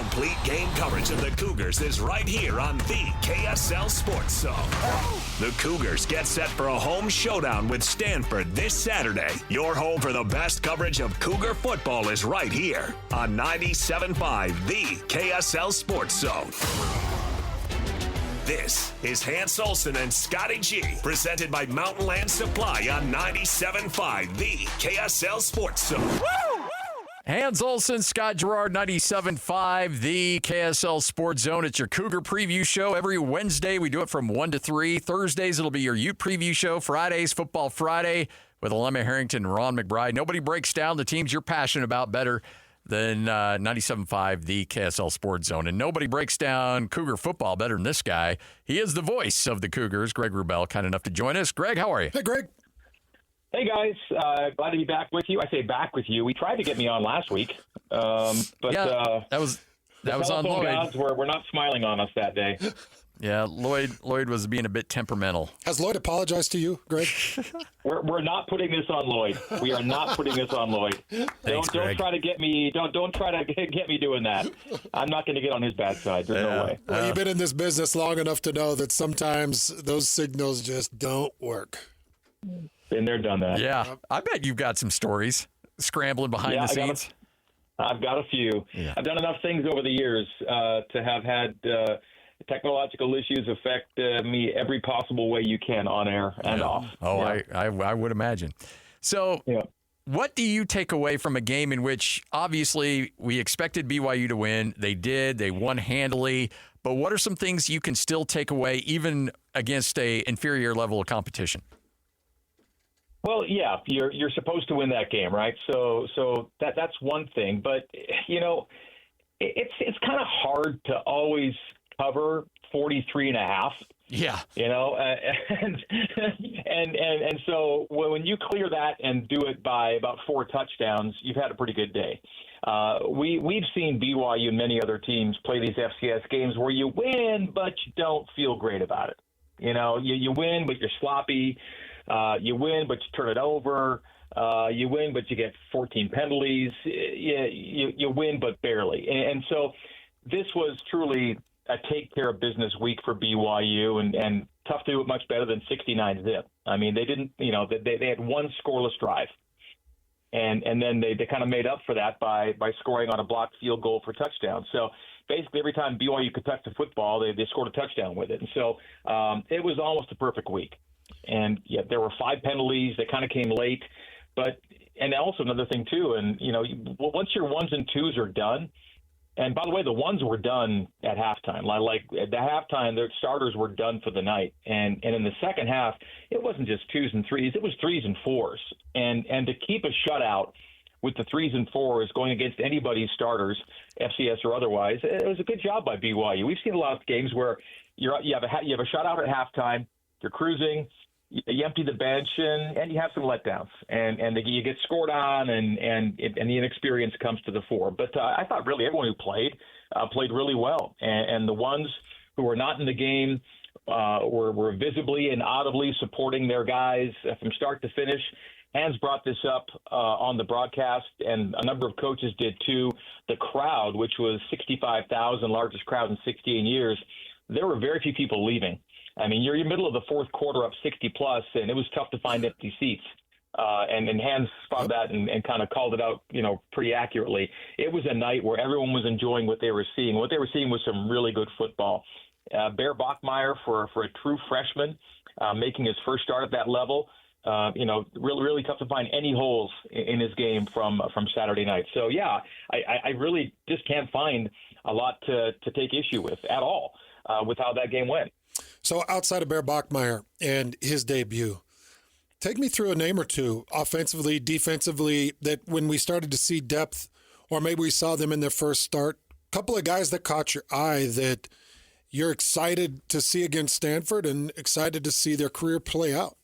Complete game coverage of the Cougars is right here on the KSL Sports Zone. The Cougars get set for a home showdown with Stanford this Saturday. Your home for the best coverage of Cougar football is right here on 97.5, the KSL Sports Zone. This is Hans Olsen and Scotty G, presented by Mountain Land Supply on 97.5, the KSL Sports Zone. Woo! Hans Olsen, Scott Gerard, 97.5, the KSL Sports Zone. It's your Cougar preview show. Every Wednesday, we do it from 1 to 3. Thursdays, it'll be your Ute preview show. Fridays, Football Friday with Alema Harrington and Ron McBride. Nobody breaks down the teams you're passionate about better than 97.5, the KSL Sports Zone. And nobody breaks down Cougar football better than this guy. He is the voice of the Cougars, Greg Wrubell, kind enough to join us. Greg, how are you? Hey, Greg. Hey, guys. Glad to be back with you. I say back with you. We tried to get me on last week, but yeah, that was on Lloyd. Gods were not smiling on us that day. Yeah, Lloyd was being a bit temperamental. Has Lloyd apologized to you, Greg? We're not putting this on Lloyd. We are not putting this on Lloyd. Thanks, don't try to get me. Don't try to get me doing that. I'm not going to get on his bad side. There's no way. Well, you've been in this business long enough to know that sometimes those signals just don't work. Been there, done that. Yeah, I bet you've got some stories scrambling behind the scenes. I've got a few. Yeah. I've done enough things over the years to have had technological issues affect me every possible way you can on air and off. Oh, yeah. I would imagine. So what do you take away from a game in which obviously we expected BYU to win? They did. They won handily. But what are some things you can still take away even against a inferior level of competition? Well, yeah, you're supposed to win that game, right? So that's one thing. But, you know, it's kind of hard to always cover 43.5. Yeah. You know, and so when you clear that and do it by about 4 touchdowns, you've had a pretty good day. We've seen BYU and many other teams play these FCS games where you win, but you don't feel great about it. You know, you win, but you're sloppy. You win, but you turn it over. You win, but you get 14 penalties. You win, but barely. And so this was truly a take-care-of-business week for BYU, and tough to do it much better than 69-zip. I mean, they didn't, you know, they had one scoreless drive. And then they kind of made up for that by scoring on a blocked field goal for touchdown. So basically every time BYU could touch the football, they scored a touchdown with it. And so it was almost a perfect week. And yeah, there were 5 penalties that kind of came late, and also another thing too. And you know, once your 1s and 2s are done, and by the way, the 1s were done at halftime. Like at the halftime, their starters were done for the night. And in the second half, it wasn't just 2s and 3s; it was 3s and 4s. And to keep a shutout with the 3s and 4s going against anybody's starters, FCS or otherwise, it was a good job by BYU. We've seen a lot of games where you have a shutout at halftime, you're cruising. You empty the bench and you have some letdowns, and you get scored on, and the inexperience comes to the fore. But I thought really everyone who played really well, and the ones who were not in the game were visibly and audibly supporting their guys from start to finish. Hans brought this up on the broadcast, and a number of coaches did too. The crowd, which was 65,000, largest crowd in 16 years, there were very few people leaving. I mean, you're in the middle of the fourth quarter up 60+, and it was tough to find empty seats. And Hans spotted that and kind of called it out, you know, pretty accurately. It was a night where everyone was enjoying what they were seeing. What they were seeing was some really good football. Bear Bachmeier, for a true freshman, making his first start at that level, you know, really tough to find any holes in his game from Saturday night. So, yeah, I really just can't find a lot to take issue with at all with how that game went. So outside of Bear Bachmeier and his debut, take me through a name or two, offensively, defensively, that when we started to see depth, or maybe we saw them in their first start, a couple of guys that caught your eye that you're excited to see against Stanford and excited to see their career play out.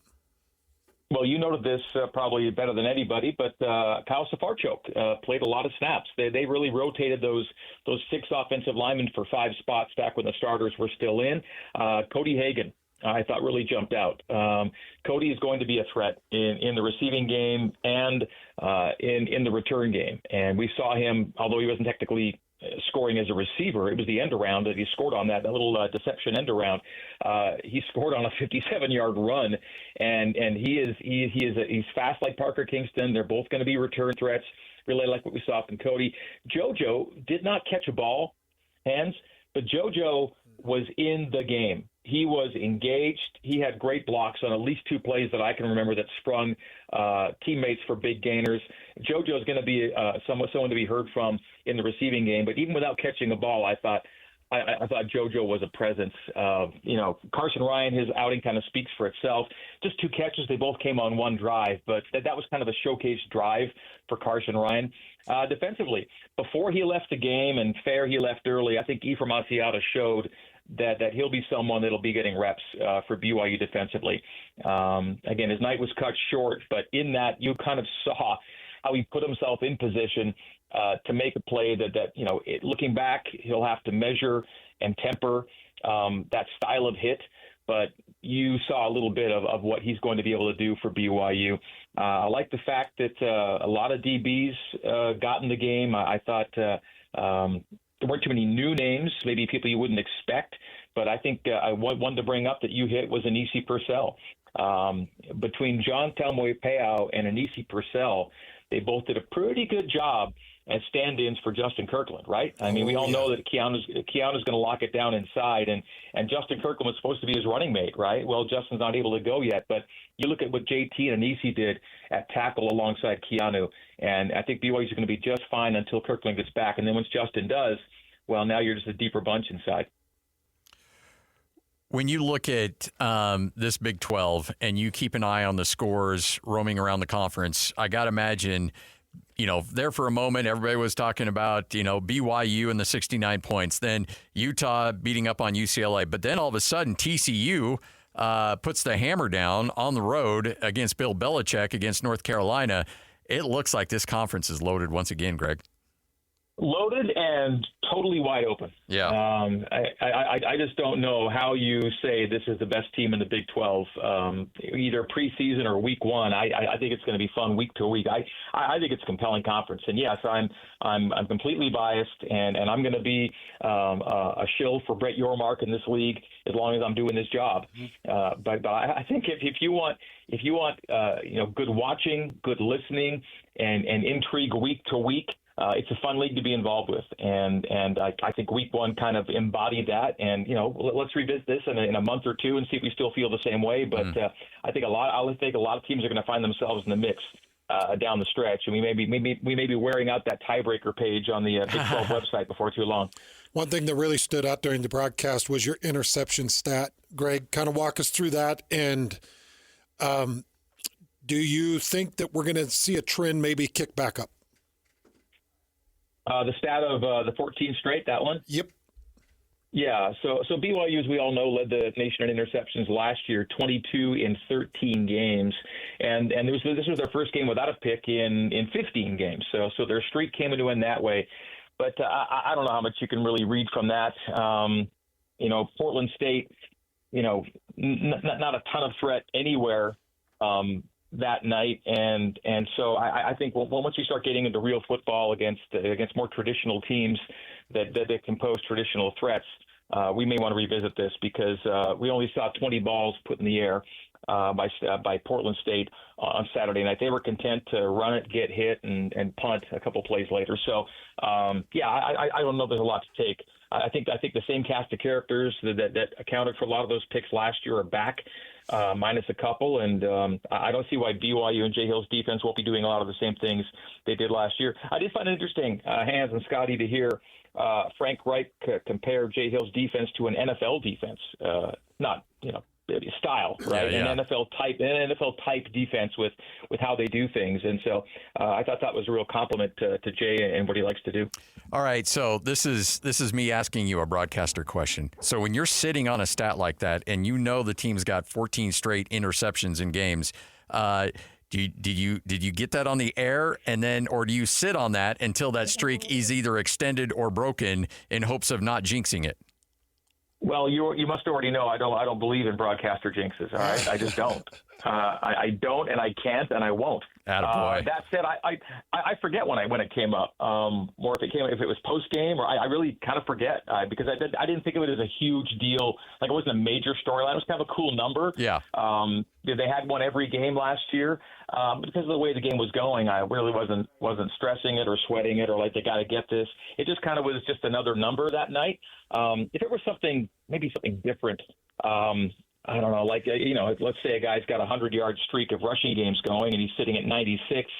Well, you noted this probably better than anybody, but Kyle Safarchuk played a lot of snaps. They really rotated those 6 offensive linemen for 5 spots back when the starters were still in. Cody Hagan, I thought, really jumped out. Cody is going to be a threat in the receiving game and in the return game. And we saw him, although he wasn't technically scoring as a receiver. It was the end around that he scored on, that little deception end around. He scored on a 57-yard run, and he's fast like Parker Kingston. They're both going to be return threats, really like what we saw from Cody. JoJo did not catch a ball, but JoJo was in the game. He was engaged. He had great blocks on at least 2 plays that I can remember that sprung teammates for big gainers. JoJo is going to be someone to be heard from in the receiving game. But even without catching a ball, I thought JoJo was a presence. Carson Ryan, his outing kind of speaks for itself. Just 2 catches. They both came on 1 drive, but that was kind of a showcase drive for Carson Ryan. Defensively, before he left the game, and fair, he left early, I think Ephraim Asiata showed that he'll be someone that'll be getting reps for BYU defensively. Again, his night was cut short, but in that you kind of saw how he put himself in position to make a play that looking back, he'll have to measure and temper that style of hit. But you saw a little bit of what he's going to be able to do for BYU. I like the fact that a lot of DBs got in the game. I thought there weren't too many new names, maybe people you wouldn't expect, but I think one to bring up that you hit was Anisi Purcell. Between John Talmoe-Peau and Anisi Purcell, they both did a pretty good job as stand-ins for Justin Kirkland, right? I mean, we all know that Keanu's going to lock it down inside, and Justin Kirkland was supposed to be his running mate, right? Well, Justin's not able to go yet, but you look at what JT and Anisi did at tackle alongside Keanu, and I think BYU's going to be just fine until Kirkland gets back, and then once Justin does, well, now you're just a deeper bunch inside. When you look at this Big 12 and you keep an eye on the scores roaming around the conference, I got to imagine, there for a moment, everybody was talking about, BYU and the 69 points, then Utah beating up on UCLA. But then all of a sudden, TCU puts the hammer down on the road against Bill Belichick against North Carolina. It looks like this conference is loaded once again, Greg. Loaded and totally wide open. Yeah. I just don't know how you say this is the best team in the Big 12, either preseason or week 1. I think it's going to be fun week to week. I think it's a compelling conference. And yes, I'm completely biased, and I'm going to be a shill for Brett Yormark in this league as long as I'm doing this job. But I think if you want good watching, good listening, and intrigue week to week, it's a fun league to be involved with, and I think week 1 kind of embodied that. And let's revisit this in a month or 2 and see if we still feel the same way. But I think a lot of teams are going to find themselves in the mix down the stretch, and we may be wearing out that tiebreaker page on the Big 12 website before too long. One thing that really stood out during the broadcast was your interception stat, Greg. Kind of walk us through that, and do you think that we're going to see a trend maybe kick back up? The stat of the 14 straight, that one? Yep. Yeah, so BYU, as we all know, led the nation in interceptions last year, 22 in 13 games, and this was their first game without a pick in 15 games. So their streak came into end that way. But I don't know how much you can really read from that. Portland State, not a ton of threat anywhere that night, and so I think once you start getting into real football against more traditional teams that can pose traditional threats, we may want to revisit this, because we only saw 20 balls put in the air by Portland State on Saturday night. They were content to run it, get hit, and punt a couple plays later. So I don't know. There's a lot to take. I think the same cast of characters that accounted for a lot of those picks last year are back, minus a couple, and I don't see why BYU and Jay Hill's defense won't be doing a lot of the same things they did last year. I did find it interesting, Hans and Scotty, to hear Frank Reich compare Jay Hill's defense to an NFL defense, not style, right? Yeah. An NFL type defense with how they do things, and so I thought that was a real compliment to Jay and what he likes to do. All right, so this is me asking you a broadcaster question. So when you're sitting on a stat like that, and the team's got 14 straight interceptions in games, did you get that on the air, and then, or do you sit on that until that streak is either extended or broken in hopes of not jinxing it? Well, you must already know I don't believe in broadcaster jinxes. All right, I just don't. I don't, and I can't, and I won't. Attaboy. That said, I forget when it came up, or if it was post game, or I really kind of forget because I didn't think of it as a huge deal. Like it wasn't a major storyline. It was kind of a cool number. Yeah. They had one every game last year, but because of the way the game was going, I really wasn't stressing it or sweating it or like they got to get this. It just kind of was just another number that night. If it was maybe something different. I don't know, like, let's say a guy's got a 100-yard streak of rushing games going and he's sitting at 96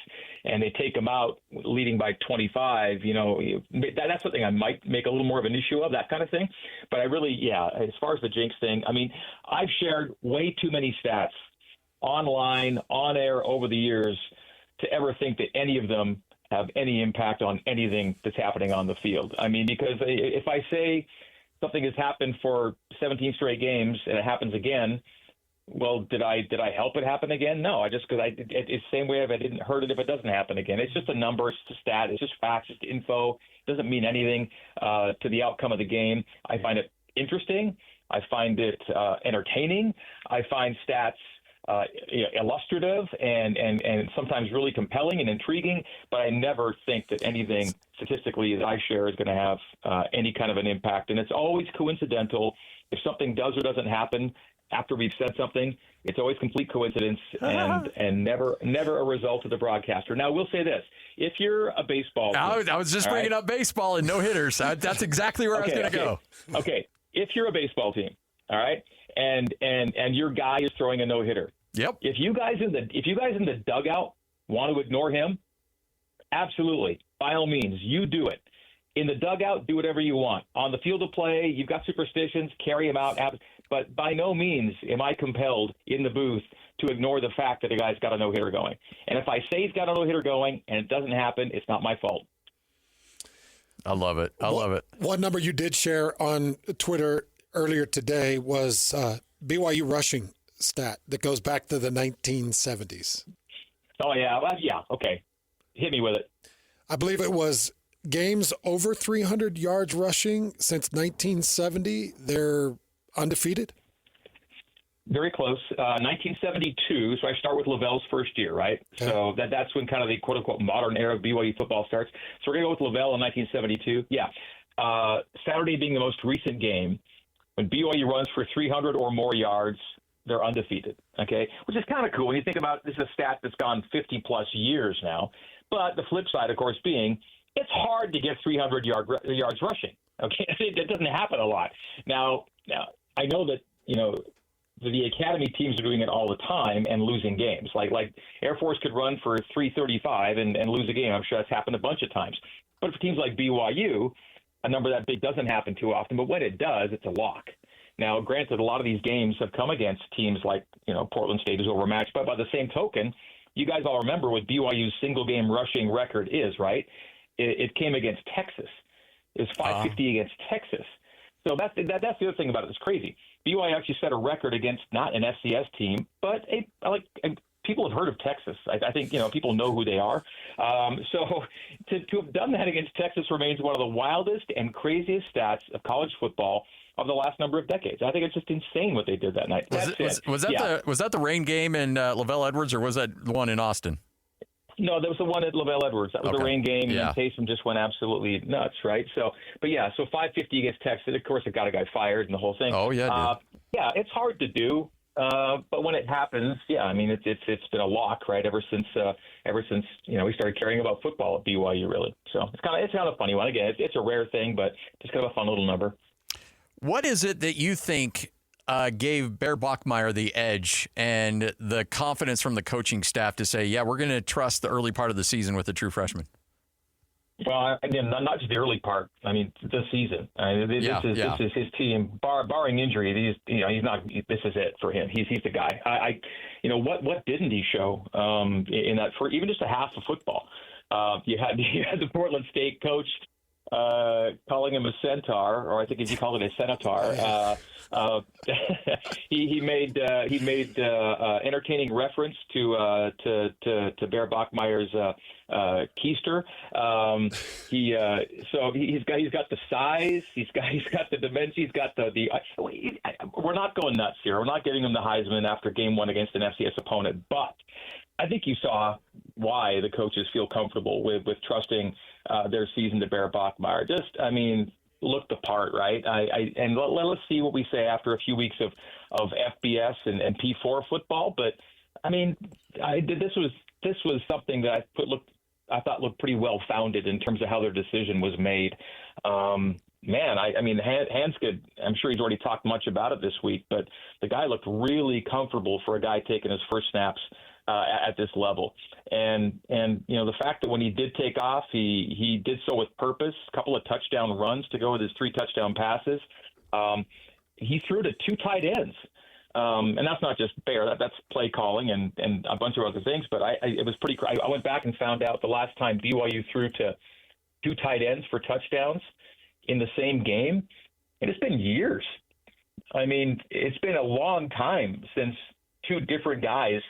and they take him out leading by 25, that's something I might make a little more of an issue of, that kind of thing. But I really, as far as the jinx thing, I mean, I've shared way too many stats online, on air over the years to ever think that any of them have any impact on anything that's happening on the field. I mean, because if I say something has happened for 17 straight games and it happens again, well, did I help it happen again? No, it's the same way if I didn't hurt it if it doesn't happen again. It's just a number, it's just a stat, it's just facts, it's info. It doesn't mean anything to the outcome of the game. I find it interesting. I find it entertaining. I find stats illustrative and sometimes really compelling and intriguing, but I never think that anything statistically that I share is going to have any kind of an impact. And it's always coincidental. If something does or doesn't happen after we've said something, it's always complete coincidence and never a result of the broadcaster. Now, we'll say this. If you're a baseball team, I was just bringing up baseball and no hitters. That's exactly where I was going to go. Okay. If you're a baseball team, all right, and your guy is throwing a no-hitter, yep. If you guys in the dugout want to ignore him, absolutely, by all means, you do it. In the dugout, do whatever you want. On the field of play, you've got superstitions, carry him out. But by no means am I compelled in the booth to ignore the fact that a guy's got a no-hitter going. And if I say he's got a no-hitter going and it doesn't happen, it's not my fault. I love it. I love it. One number you did share on Twitter earlier today was BYU rushing stat that goes back to the 1970s. Oh, yeah. Yeah. Okay. Hit me with it. I believe it was games over 300 yards rushing since 1970. They're undefeated. Very close. 1972. So I start with Lavell's first year, right? Okay. So that's when kind of the quote unquote modern era of BYU football starts. So we're going to go with Lavelle in 1972. Yeah. Saturday being the most recent game, when BYU runs for 300 or more yards, they're undefeated, okay? Which is kind of cool when you think about this is a stat that's gone 50-plus years now. But the flip side, of course, being it's hard to get 300 yards rushing, okay? It doesn't happen a lot. Now I know that, the academy teams are doing it all the time and losing games. Like Air Force could run for 335 and lose a game. I'm sure that's happened a bunch of times. But for teams like BYU, a number that big doesn't happen too often. But when it does, it's a lock. Now, granted, a lot of these games have come against teams like, Portland State is overmatched. But by the same token, you guys all remember what BYU's single-game rushing record is, right? It came against Texas. It was 550 against Texas. So that's the other thing about it. It's crazy. BYU actually set a record against not an FCS team, but people have heard of Texas. I think people know who they are. So to have done that against Texas remains one of the wildest and craziest stats of college football of the last number of decades. I think it's just insane what they did that night. Was that the rain game in Lavelle Edwards, or was that the one in Austin? No, that was the one at Lavelle Edwards. That was the rain game. Yeah. And Taysom just went absolutely nuts, right? So 550 against Texas. Of course, it got a guy fired and the whole thing. Oh, yeah, it's hard to do. But when it happens, it's been a lock, right? Ever since we started caring about football at BYU, really. So it's kind of a funny one. Again, it's a rare thing, but just kind of a fun little number. What is it that you think gave Bear Bachmeier the edge and the confidence from the coaching staff to say, we're going to trust the early part of the season with the true freshman? Well, again, not just the early part. I mean, the season. This is his team. Barring injury, he's not. This is it for him. He's the guy. What didn't he show in that for even just a half of football? You had the Portland State coach calling him a centaur, or I think he called it a centaur. He made entertaining reference to Bear Bachmeier's keister. He's got the size, he's got the dimension, he's got the. We're not going nuts here. We're not giving him the Heisman after game one against an FCS opponent, but I think you saw why the coaches feel comfortable with trusting their season to Bear Bachmeier. Look the part, right? Let's see what we say after a few weeks of FBS and P4 football. But this was something that I thought looked pretty well founded in terms of how their decision was made. Hanskett, I'm sure he's already talked much about it this week, but the guy looked really comfortable for a guy taking his first snaps at this level. And the fact that when he did take off, he did so with purpose, a couple of touchdown runs to go with his 3 touchdown passes. He threw to 2 tight ends. And that's not just Bear, that's play calling and a bunch of other things. But it was pretty. I went back and found out the last time BYU threw to 2 tight ends for touchdowns in the same game, and it's been years. It's been a long time since 2 different guys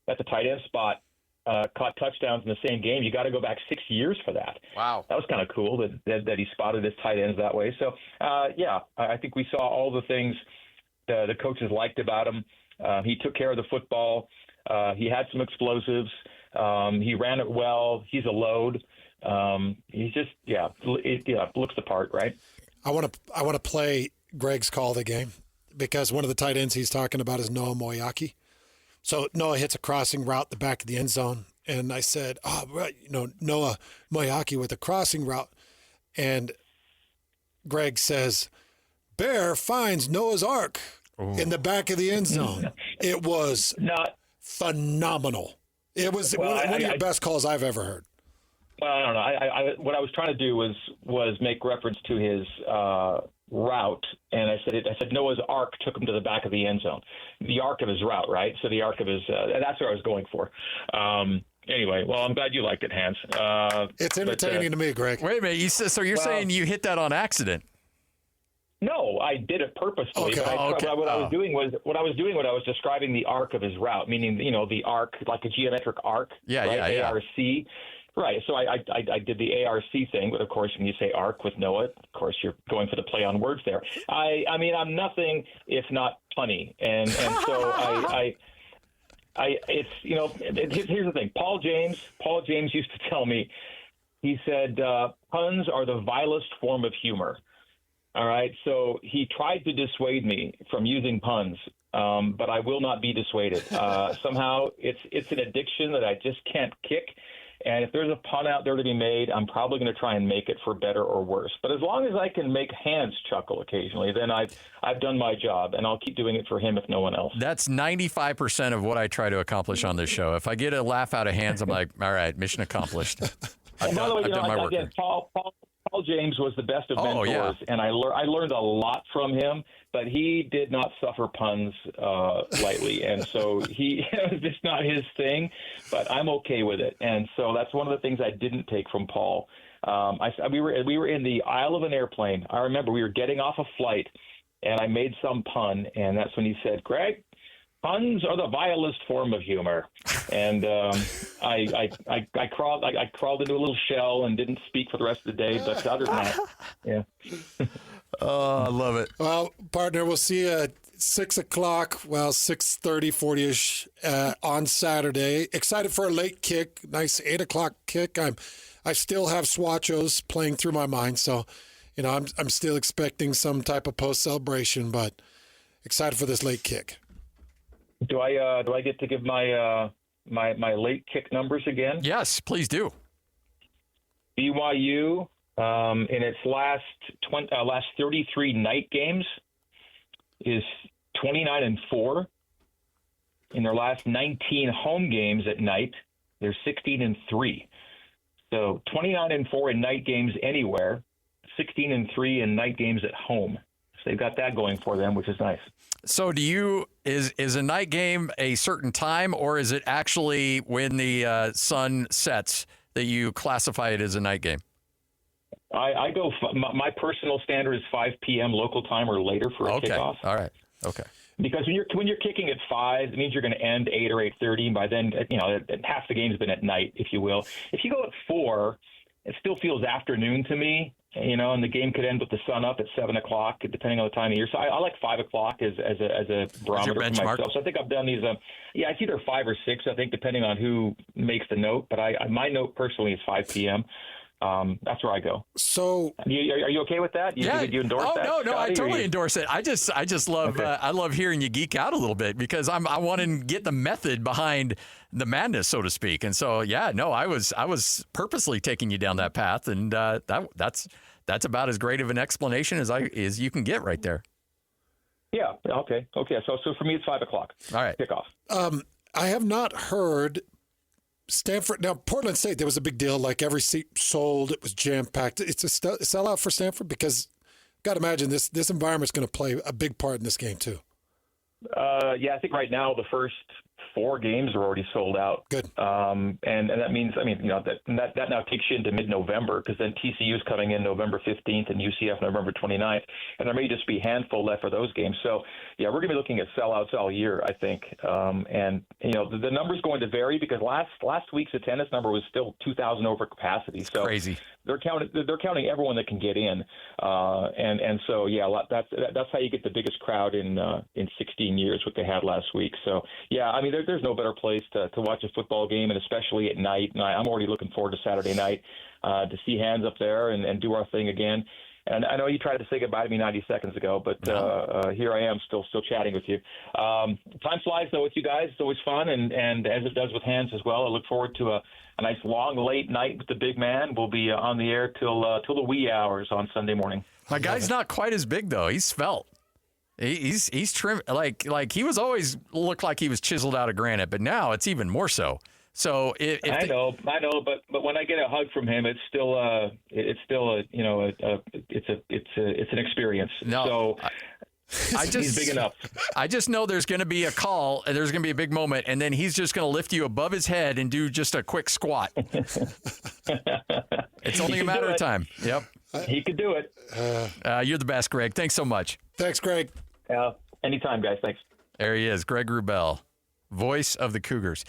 at the tight end spot caught touchdowns in the same game. You got to go back 6 years for that. Wow. That was kind of cool that he spotted his tight ends that way. So, I think we saw all the things the coaches liked about him. He took care of the football. He had some explosives. He ran it well. He's a load. He's just, looks the part, right? I want to play Greg's call of the game because one of the tight ends he's talking about is Noah Moyaki. So Noah hits a crossing route the back of the end zone, and I said, Noah Moyaki with a crossing route, and Greg says, Bear finds Noah's Ark in the back of the end zone. It was phenomenal. It was one of your best calls I've ever heard. Well, I don't know. What I was trying to do was make reference to his route, and I said Noah's Ark took him to the back of the end zone, the arc of his route, right? So the arc of his that's what I was going for. Anyway, well, I'm glad you liked it, Hans. It's entertaining to me, Greg. Wait a minute. So you're saying you hit that on accident? No, I did it purposefully. Okay. What I was doing was describing the arc of his route, meaning the arc, like a geometric arc. Yeah. ARC. Right. So I did the ARC thing, but of course, when you say arc with Noah, of course, you're going for the play on words there. I'm nothing if not punny, and so here's the thing. Paul James used to tell me, he said, puns are the vilest form of humor. All right. So he tried to dissuade me from using puns, but I will not be dissuaded. Somehow it's an addiction that I just can't kick. And if there's a pun out there to be made, I'm probably going to try and make it for better or worse. But as long as I can make Hans chuckle occasionally, then I've done my job, and I'll keep doing it for him if no one else. That's 95% of what I try to accomplish on this show. If I get a laugh out of Hans, I'm like, all right, mission accomplished. I've done my work. Again, Paul James was the best of mentors, and I learned a lot from him, but he did not suffer puns lightly, and so it was just not his thing, but I'm okay with it. And so that's one of the things I didn't take from Paul. We were in the aisle of an airplane. I remember we were getting off a flight, and I made some pun, and that's when he said, Greg, puns are the vilest form of humor. And I crawled into a little shell and didn't speak for the rest of the day. But other than that, yeah. Oh, I love it. Well, partner, we'll see you at 6 o'clock, 6:30, 40-ish on Saturday. Excited for a late kick, nice 8 o'clock kick. I still have Swatchos playing through my mind, so I'm still expecting some type of post celebration, but excited for this late kick. Do I get to give my my late kick numbers again? Yes, please do. BYU in its last 33 night games is 29-4. In their last 19 home games at night, they're 16-3. So 29-4 in night games anywhere, 16-3 in night games at home. So they've got that going for them, which is nice. So is a night game a certain time, or is it actually when the sun sets that you classify it as a night game? I go. My personal standard is 5 p.m. local time or later for a kickoff. All right. Okay. Because when you're kicking at 5, it means you're going to end 8 or 8:30. By then, half the game's been at night, if you will. If you go at 4, it still feels afternoon to me. And the game could end with the sun up at 7 o'clock, depending on the time of year. So I like 5 o'clock as a barometer for myself. So I think I've done these. It's either 5 or 6. I think depending on who makes the note. But my note personally is 5 p.m. That's where I go. So, are you okay with that? You endorse that? No, Scotty, I totally endorse it. I just love I love hearing you geek out a little bit because I want to get the method behind the madness, so to speak. And so, I was purposely taking you down that path, and that's about as great of an explanation as you can get right there. Yeah. Okay. So for me, it's 5 o'clock. All right. Kickoff. I have not heard Stanford. Now, Portland State, there was a big deal. Like every seat sold, it was jam-packed. It's a sellout for Stanford because, got to imagine, this environment's going to play a big part in this game, too. I think right now the first 4 games are already sold out. Good. And that means, that now takes you into mid-November because then TCU's coming in November 15th and UCF November 29th. And there may just be a handful left for those games. So, we're going to be looking at sellouts all year, I think. The number's going to vary because last week's attendance number was still 2,000 over capacity. So crazy. They're counting everyone that can get in. That's how you get the biggest crowd in 16 years, what they had last week. So, there's no better place to watch a football game, and especially at night. And I'm already looking forward to Saturday night to see Hands up there and do our thing again. And I know you tried to say goodbye to me 90 seconds ago, but here I am still chatting with you. Time flies, though, with you guys. It's always fun, and as it does with Hands as well. I look forward to a nice long late night with the big man. We'll be on the air till the wee hours on Sunday morning. My guy's not quite as big, though. He's svelte. He's trim, like he was always looked like he was chiseled out of granite, but now it's even more so. So I know, but when I get a hug from him, it's still it's an experience. No, so he's big enough. I just know there's going to be a call and there's going to be a big moment, and then he's just going to lift you above his head and do just a quick squat. It's only a matter of time. Yep. He could do it. You're the best, Greg. Thanks so much. Thanks, Greg. Anytime, guys. Thanks. There he is, Greg Wrubell, voice of the Cougars.